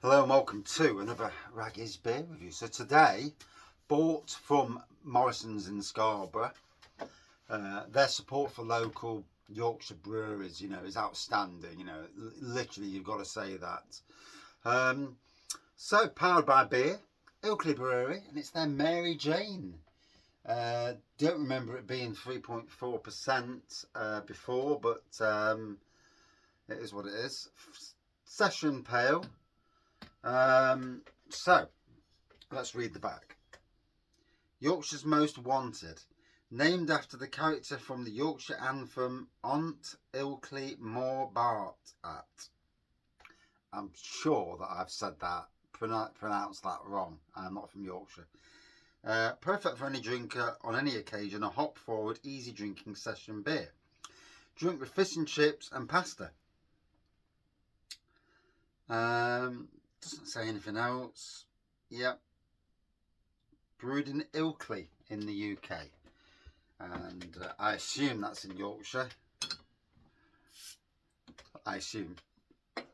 Hello and welcome to another Raggy's Beer Review. So today, bought from Morrison's in Scarborough. Their support for local Yorkshire breweries, is outstanding. Literally you've got to say that. So powered by beer, Ilkley Brewery, and it's their Mary Jane. Don't remember it being 3.4% before, but it is what it is. Session pale. So, let's read the back. Yorkshire's Most Wanted. Named after the character from the Yorkshire anthem, Ont Ilkley More Bart at. I'm sure that I've said that, pronounced that wrong. I'm not from Yorkshire. Perfect for any drinker on any occasion, a hop-forward, easy drinking session beer. Drink with fish and chips and pasta. Doesn't say anything else. Yep. Brewed in Ilkley in the UK. And I assume that's in Yorkshire. I assume. I'm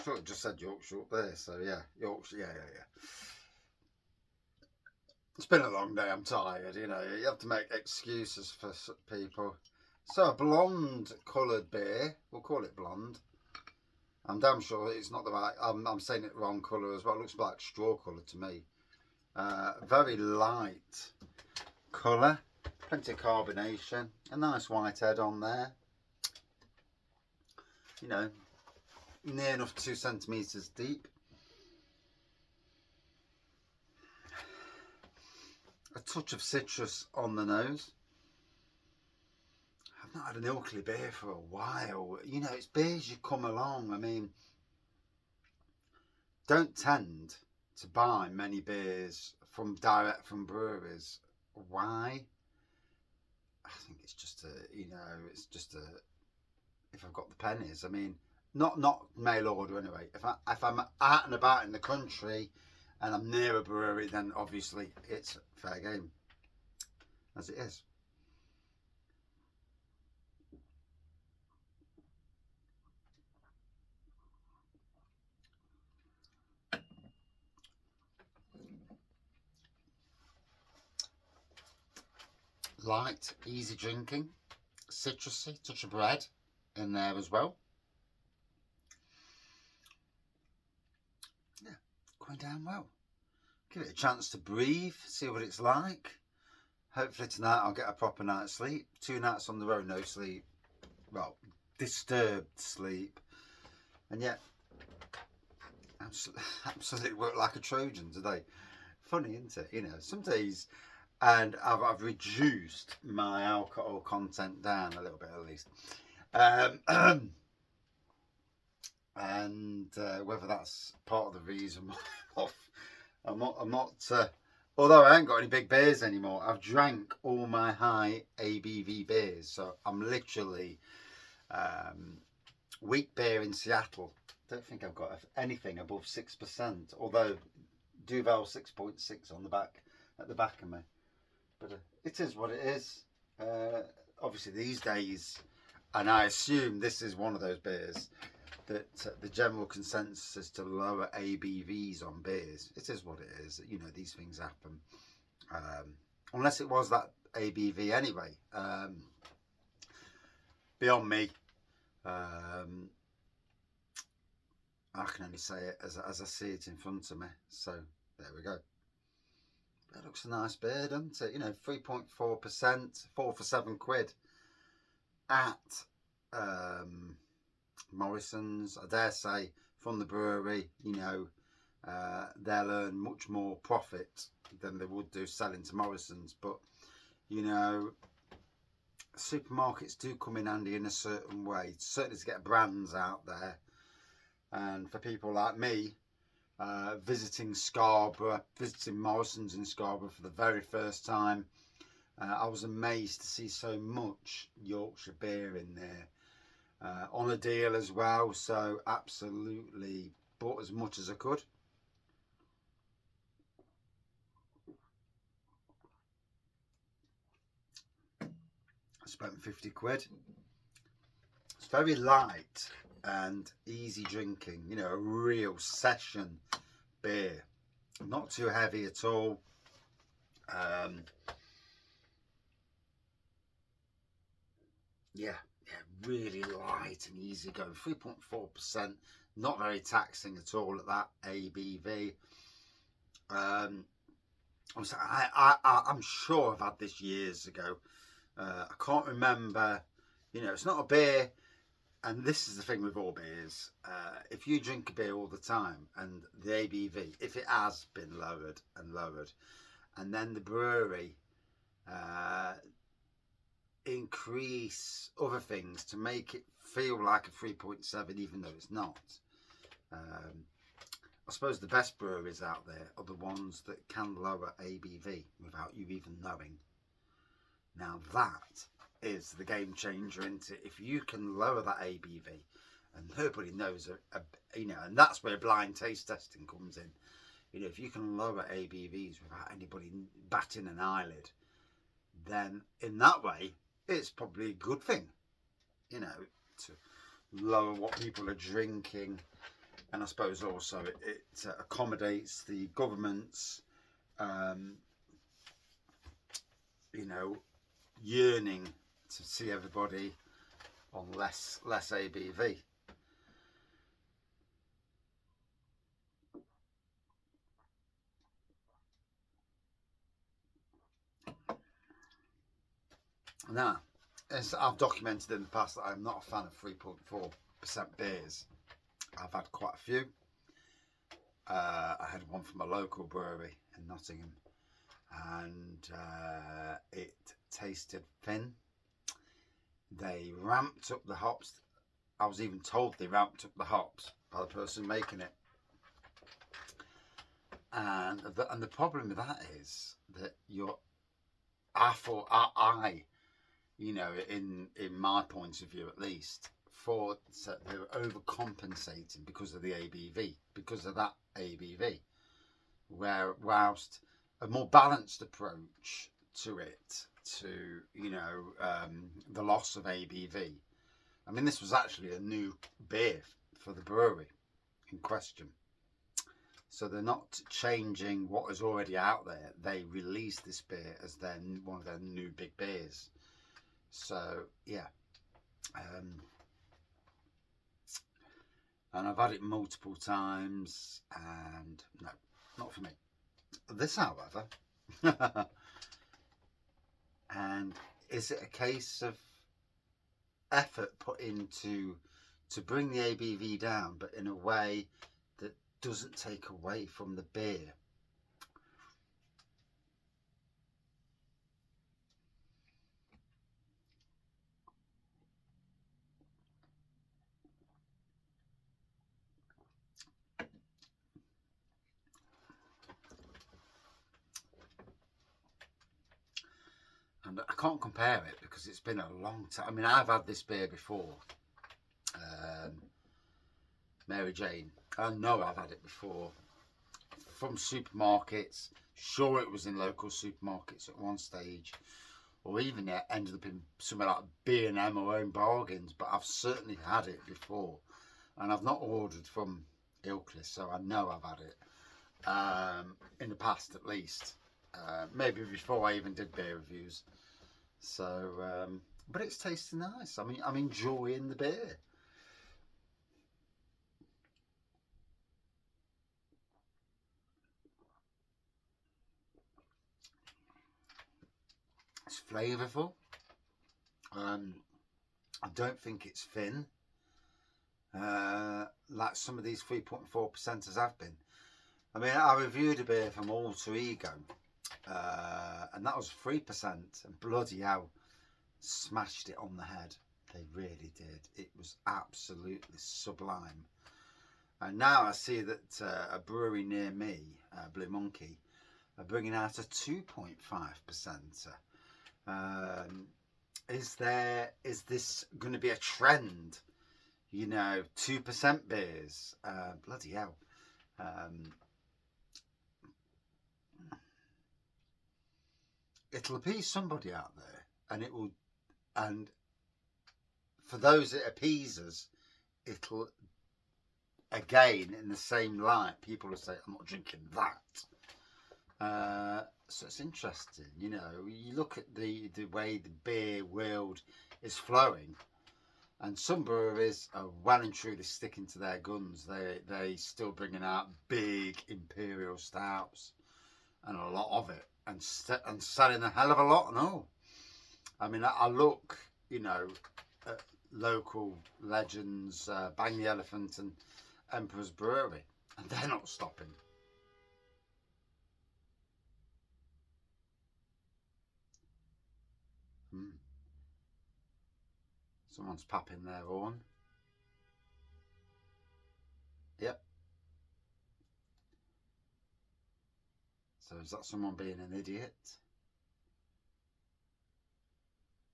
sure it just said Yorkshire up there. So yeah, Yorkshire. Yeah. It's been a long day. I'm tired. You have to make excuses for people. So a blonde coloured beer. We'll call it blonde. I'm damn sure it's not the right. I'm saying it wrong colour as well. It looks like straw colour to me. Very light colour. Plenty of carbonation. A nice white head on there. Near enough 2 centimetres deep. A touch of citrus on the nose. I've not had an Ilkley beer for a while. It's beers you come along. I mean, don't tend to buy many beers direct from breweries. Why? I think it's just if I've got the pennies. I mean, not mail order anyway. If I'm out and about in the country and I'm near a brewery, then obviously it's fair game, as it is. Light, easy drinking, citrusy, touch of bread in there as well. Yeah, going down well. Give it a chance to breathe, see what it's like. Hopefully tonight I'll get a proper night's sleep. 2 nights on the road, no sleep. Well, disturbed sleep. And yet, absolutely worked like a Trojan today. Funny, isn't it? Some days, and I've reduced my alcohol content down a little bit at least. And whether that's part of the reason why I'm not although I ain't got any big beers anymore, I've drank all my high ABV beers. So I'm literally wheat beer in Seattle. Don't think I've got anything above 6%, although Duvel 6.6 on the back, at the back of me. But it is what it is. Obviously these days, and I assume this is one of those beers that the general consensus is to lower ABVs on beers. It is what it is. These things happen. Unless it was that ABV anyway. Beyond me. I can only say it as I see it in front of me. So there we go. That looks a nice beer, doesn't it? 3.4%, 4 for £7 at Morrison's. I dare say from the brewery, they'll earn much more profit than they would do selling to Morrison's. But supermarkets do come in handy in a certain way, certainly to get brands out there. And for people like me, visiting Scarborough, visiting Morrison's in Scarborough for the very first time, I was amazed to see so much Yorkshire beer in there. On a deal as well, so absolutely bought as much as I could. I spent £50. It's very light. and easy drinking. You know, a real session beer, not too heavy at all. Yeah, really light and easy going. 3.4%, not very taxing at all at that ABV. I'm sure I've had this years ago. I can't remember. You know, it's not a beer, and this is the thing with all beers. If you drink a beer all the time, and the ABV, if it has been lowered and lowered, and then the brewery increase other things to make it feel like a 3.7, even though it's not. I suppose the best breweries out there are the ones that can lower ABV without you even knowing. Now that is the game changer, isn't it? If you can lower that ABV, and nobody knows, you know, and that's where blind taste testing comes in. You know, if you can lower ABVs without anybody batting an eyelid, then in that way, it's probably a good thing, you know, to lower what people are drinking. And I suppose also it accommodates the government's, you know, yearning to see everybody on less ABV. Now, as I've documented in the past, that I'm not a fan of 3.4% beers. I've had quite a few. I had one from a local brewery in Nottingham, and it tasted thin. They ramped up the hops. I was even told they ramped up the hops by the person making it. And the problem with that is that I, you know, in my point of view at least, thought that they were overcompensating because of the ABV, because of that ABV. Whilst a more balanced approach to it, to, you know, the loss of ABV. I mean, this was actually a new beer for the brewery in question. So they're not changing what is already out there. They released this beer as one of their new big beers. So yeah, and I've had it multiple times, and no, not for me. This, however, and is it a case of effort put into to bring the ABV down, but in a way that doesn't take away from the beer? And I can't compare it because it's been a long time. I mean, I've had this beer before, Mary Jane. I know I've had it before from supermarkets. Sure, it was in local supermarkets at one stage, or even it ended up in somewhere like B&M or Own Bargains. But I've certainly had it before, and I've not ordered from Ilkley, so I know I've had it in the past at least. Maybe before I even did beer reviews. So, but it's tasting nice. I mean, I'm enjoying the beer. It's flavourful. I don't think it's thin, like some of these 3.4%ers have been. I mean, I reviewed a beer from Alter Ego, and that was 3%, and bloody hell, smashed it on the head. They really did. It was absolutely sublime. And now I see that a brewery near me, Blue Monkey, are bringing out a 2.5%. Is this going to be a trend? You know, 2% beers. Bloody hell. It'll appease somebody out there, and it will. And for those it appeases, it'll again in the same light. People will say, "I'm not drinking that." So it's interesting, you know. You look at the way the beer world is flowing, and some breweries are well and truly sticking to their guns. They still bringing out big imperial stouts and a lot of it, and selling a hell of a lot. No, I mean I look, you know, at local legends, Bang the Elephant and Emperor's Brewery, and they're not stopping. Someone's popping their horn. Yep. So is that someone being an idiot?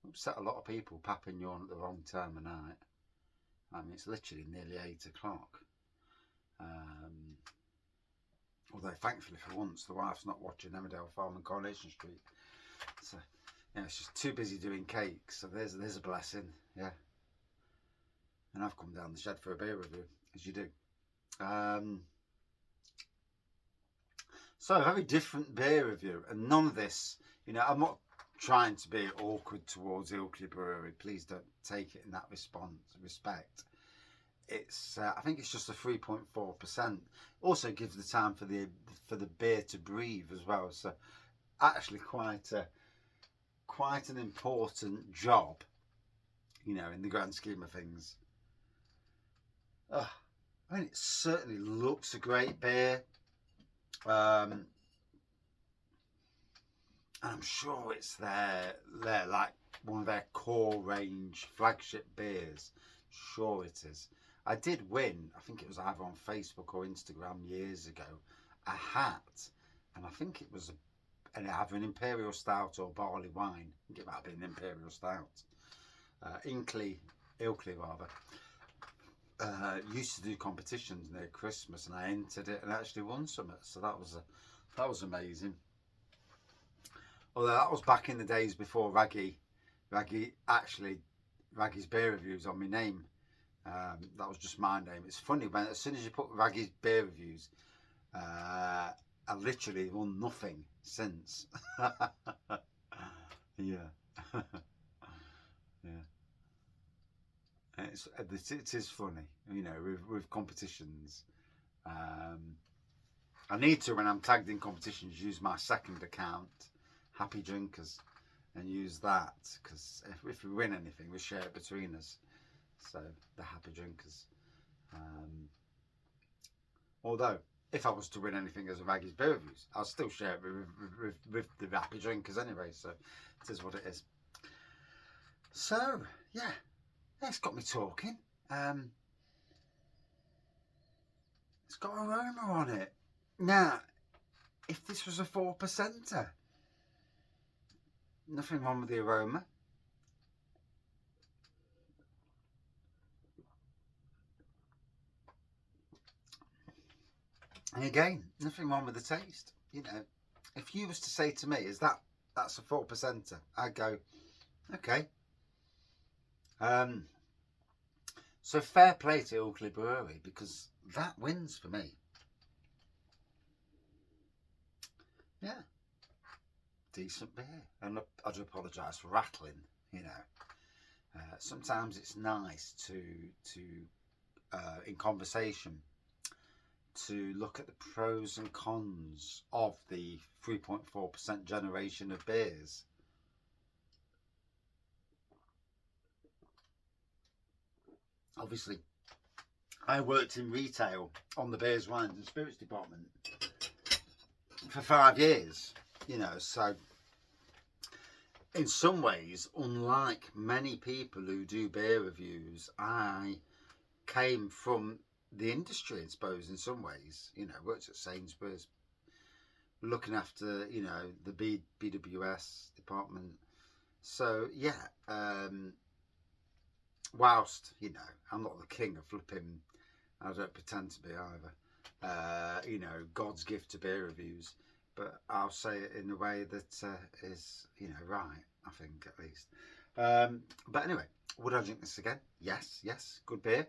Upset a lot of people popping your horn at the wrong time of night. I mean, it's literally nearly 8 o'clock. Although, thankfully, for once, the wife's not watching Emmerdale Farm and Coronation Street. So, yeah, she's too busy doing cakes. So there's a blessing, yeah. And I've come down the shed for a beer review, as you do. So, a very different beer review. And none of this, you know, I'm not trying to be awkward towards Ilkley Brewery. Please don't take it in that respect. It's I think it's just a 3.4%. Also gives the time for the beer to breathe as well. So actually quite an important job, you know, in the grand scheme of things. I mean, it certainly looks a great beer. And I'm sure it's their like one of their core range flagship beers. Sure it is. I did win, I think it was either on Facebook or Instagram years ago, a hat, and I think it was either an Imperial Stout or barley wine. I think it might have been an Imperial Stout. Ilkley rather. Used to do competitions near Christmas, and I entered it and actually won some. So that was amazing. Although that was back in the days before Raggy's beer reviews on my name. That was just my name. It's funny when as soon as you put Raggy's beer reviews, I literally won nothing since. Yeah, yeah. It is funny, you know, with competitions. I need to, when I'm tagged in competitions, use my second account, Happy Drinkers, and use that, because if we win anything, we share it between us. So the Happy Drinkers. Although if I was to win anything as a Raggy's beer reviews, I'll still share it with the Happy Drinkers anyway. So it is what it is. So yeah, it's got me talking. It's got aroma on it. Now, if this was a 4%er, nothing wrong with the aroma. And again, nothing wrong with the taste. You know, if you was to say to me, that's a 4%er, I'd go, okay. So fair play to Ilkley Brewery, because that wins for me. Yeah, decent beer. And I do apologise for rattling. You know, sometimes it's nice to in conversation, to look at the pros and cons of the 3.4% generation of beers. Obviously, I worked in retail on the beers, wines and spirits department for 5 years, you know, so in some ways, unlike many people who do beer reviews, I came from the industry, I suppose, in some ways. You know, worked at Sainsbury's, looking after, you know, the BWS department. So yeah, whilst, you know, I'm not the king of flipping, I don't pretend to be either, you know, God's gift to beer reviews, but I'll say it in a way that is, you know, right, I think, at least. But anyway, would I drink this again? Yes, good beer.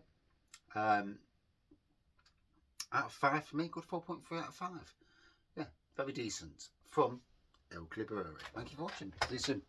Out of 5 for me, good 4.3 out of 5. Yeah, very decent. From Ilkley Brewery. Thank you for watching. See you soon.